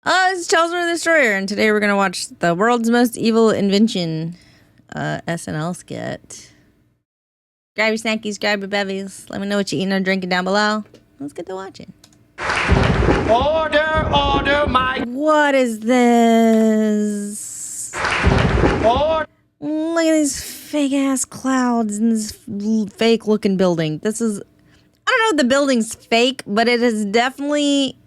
It's Chelsea the Destroyer, and today we're gonna watch the world's most evil invention, SNL skit. Grab your snackies, grab your bevies. Let me know what you're eating or drinking down below. Let's get to watching. Order, my... What is this? Order. Look at these fake-ass clouds and this fake-looking building. This is... I don't know if the building's fake, but it has definitely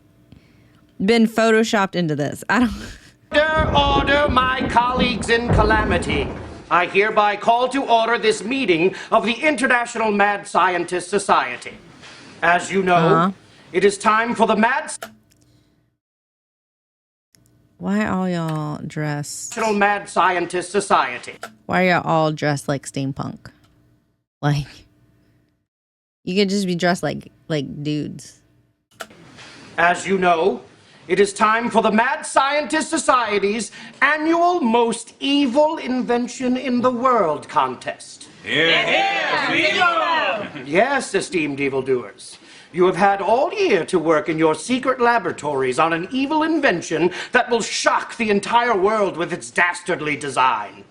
been photoshopped into this. I don't... Order, my colleagues in calamity. I hereby call to order this meeting of the International Mad Scientist Society. As you know, it is time for the Why are all y'all dressed? International Mad Scientist Society. Why are y'all all dressed like steampunk? Like, you could just be dressed like dudes. As you know, it is time for the Mad Scientist Society's annual Most Evil Invention in the World contest. Yes, esteemed evildoers. You have had all year to work in your secret laboratories on an evil invention that will shock the entire world with its dastardly design.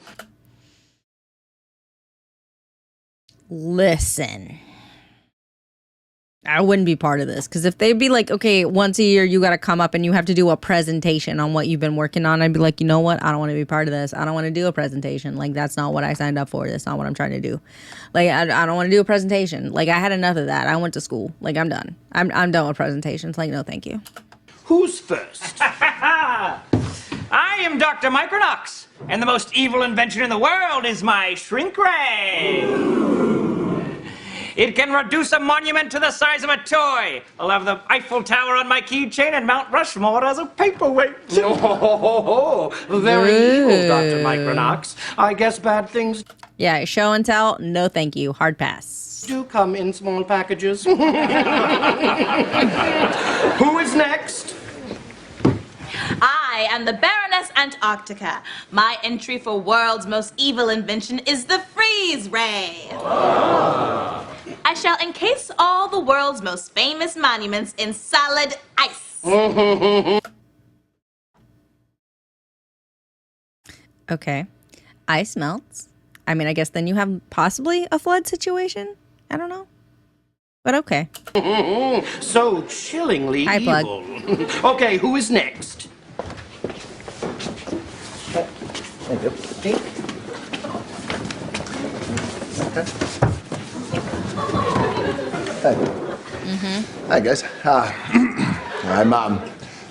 Listen, I wouldn't be part of this, because if they'd be like, okay, once a year you got to come up and you have to do a presentation on what you've been working on, I'd be like, you know what? I don't want to be part of this. I don't want to do a presentation. Like, that's not what I signed up for. That's not what I'm trying to do. Like, I don't want to do a presentation. Like, I had enough of that. I went to school. Like, I'm done. I'm done with presentations. Like, no, thank you. Who's first? I am Dr. Micronox, and the most evil invention in the world is my shrink ray. It can reduce a monument to the size of a toy. I'll have the Eiffel Tower on my keychain and Mount Rushmore as a paperweight. Oh, very evil, Dr. Micronox. I guess bad things Yeah, show and tell. No, thank you. Hard pass. do come in small packages. Who is next? I am the Baroness Antarctica. My entry for world's most evil invention is the freeze ray. I shall encase all the world's most famous monuments in solid ice. Okay. Ice melts. I mean, I guess then you have possibly a flood situation? I don't know. But okay. So chillingly Hi, Plug. evil. Okay, who is next? Thank you. Thank you. Hi, guys.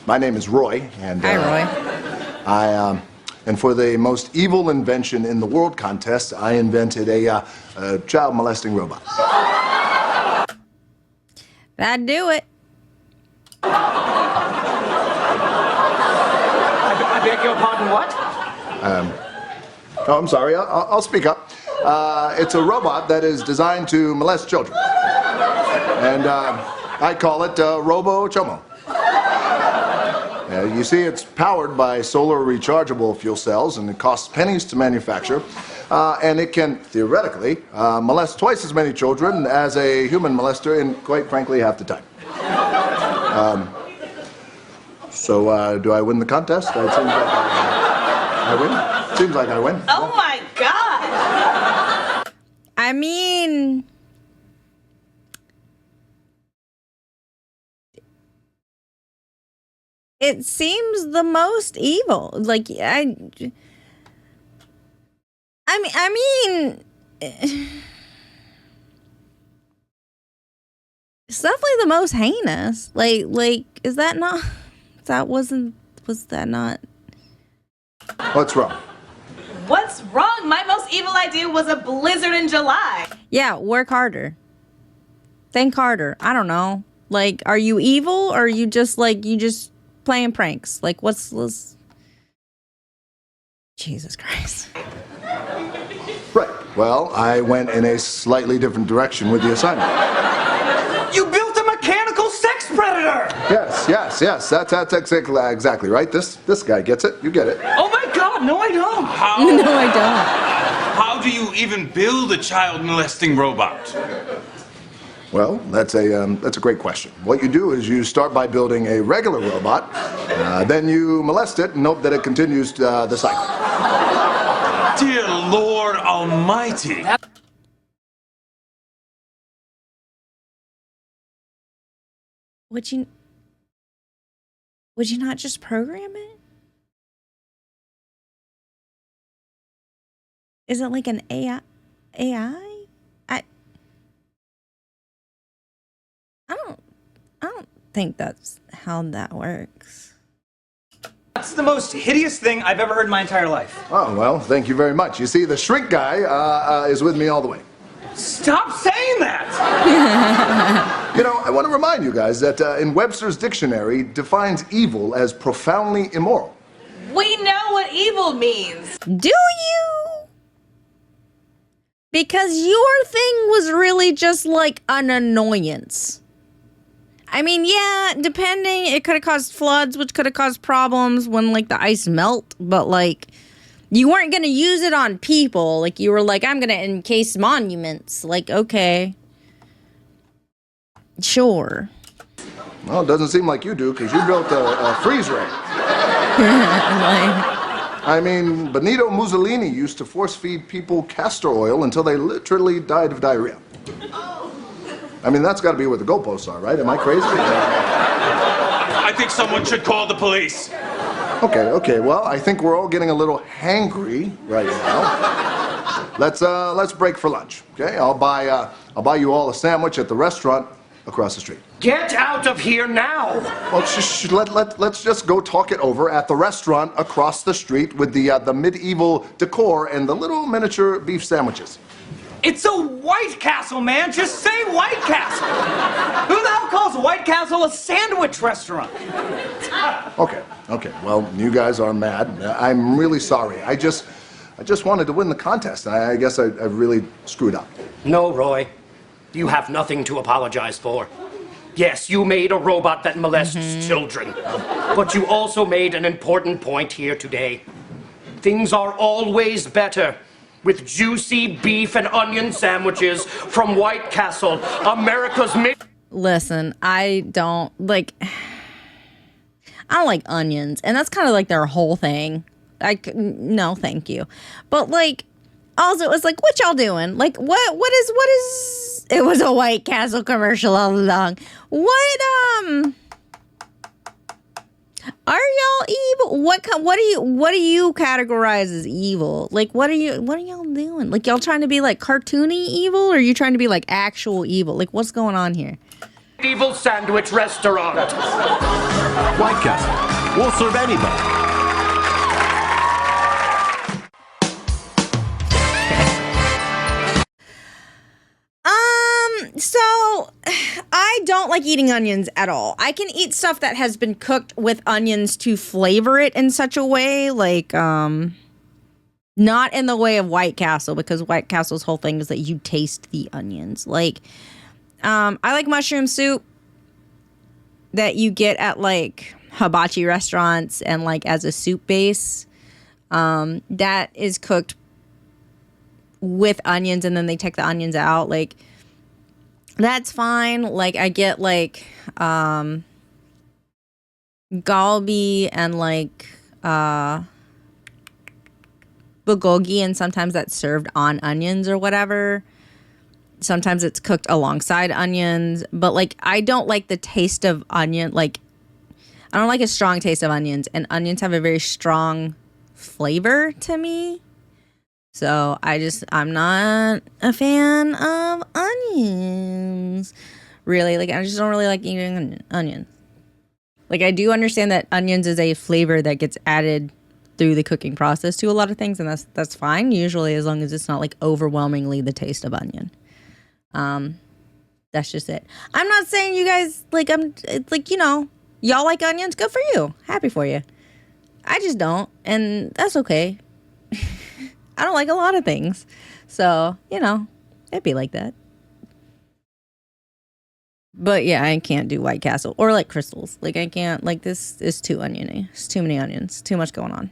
My name is Roy, and Hi, Roy. And for the most evil invention in the world contest, I invented a child molesting robot. That'd do it. I beg your pardon, what? Oh, I'm sorry. I'll speak up. It's a robot that is designed to molest children. And I call it Robo Chomo. You see, it's powered by solar rechargeable fuel cells, and it costs pennies to manufacture. And it can, theoretically, molest twice as many children as a human molester in, quite frankly, half the time. So, do I win the contest? It seems like I win. Seems like I win. Oh my God! I mean, it seems the most evil. Like, I mean, it's definitely the most heinous. Like, is that not? Was that not? What's wrong? What's wrong? My most evil idea was a blizzard in July. Yeah, work harder. Think harder. I don't know. Like, are you evil, or are you just playing pranks? Like, what's Jesus Christ. Right. Well, I went in a slightly different direction with the assignment. You built a mechanical sex predator! Yes. That's exactly right. This guy gets it. You get it. Oh my God, no I don't. No, I don't. How do you even build a child molesting robot? Well, that's a great question. What you do is you start by building a regular robot, Then you molest it and hope that it continues the cycle. Dear Lord Almighty. Would you not just program it? Is it like an AI? I don't think that's how that works. That's the most hideous thing I've ever heard in my entire life. Oh, well, thank you very much. You see, the shrink guy is with me all the way. Stop saying that! You know, I want to remind you guys that in Webster's dictionary defines evil as profoundly immoral. We know what evil means. Do you? Because your thing was really just like an annoyance. I mean, yeah, depending, it could have caused floods, which could have caused problems when, like, the ice melt, but, like, you weren't going to use it on people. Like, you were like, I'm going to encase monuments. Like, okay. Sure. Well, it doesn't seem like you do, because you built a freeze ray. I mean, Benito Mussolini used to force-feed people castor oil until they literally died of diarrhea. I mean, that's got to be where the goalposts are, right? Am I crazy? I think someone should call the police. Okay. Well, I think we're all getting a little hangry right now. Let's break for lunch, okay? I'll buy you all a sandwich at the restaurant across the street. Get out of here now! Well, let's just go talk it over at the restaurant across the street with the medieval decor and the little miniature beef sandwiches. It's a White Castle, man. Just say White Castle. Who the hell calls White Castle a sandwich restaurant? Okay. Well, you guys are mad. I'm really sorry. I just wanted to win the contest. I guess I really screwed up. No, Roy. You have nothing to apologize for. Yes, you made a robot that molests children. But you also made an important point here today. Things are always better with juicy beef and onion sandwiches from White Castle, America's Listen, I don't like onions, and that's kind of like their whole thing. No, thank you. But like, also, it was like, what y'all doing? Like, what is? It was a White Castle commercial all along. What are y'all evil? What do you categorize as evil? Like, what are y'all doing? Like, y'all trying to be like cartoony evil, or are you trying to be like actual evil? Like, what's going on here? Evil sandwich restaurant. White Castle. We'll serve anybody. So I don't like eating onions at all. I can eat stuff that has been cooked with onions to flavor it in such a way, like, not in the way of White Castle, because White Castle's whole thing is that you taste the onions. Like, I like mushroom soup that you get at, like, hibachi restaurants and, like, as a soup base. That is cooked with onions, and then they take the onions out, like, that's fine. Like, I get, like, galbi and, like, bulgogi, and sometimes that's served on onions or whatever. Sometimes it's cooked alongside onions. But, like, I don't like the taste of onion. Like, I don't like a strong taste of onions. And onions have a very strong flavor to me. So I'm not a fan of onions. Really, like, I just don't really like eating onions. Like, I do understand that onions is a flavor that gets added through the cooking process to a lot of things, and that's fine, usually, as long as it's not, like, overwhelmingly the taste of onion. That's just it. I'm not saying you guys, like, it's like, you know, y'all like onions, good for you. Happy for you. I just don't, and that's okay. I don't like a lot of things. So, you know, it'd be like that. But yeah, I can't do White Castle or like Crystals. Like, I can't, like, this is too oniony. It's too many onions. Too much going on.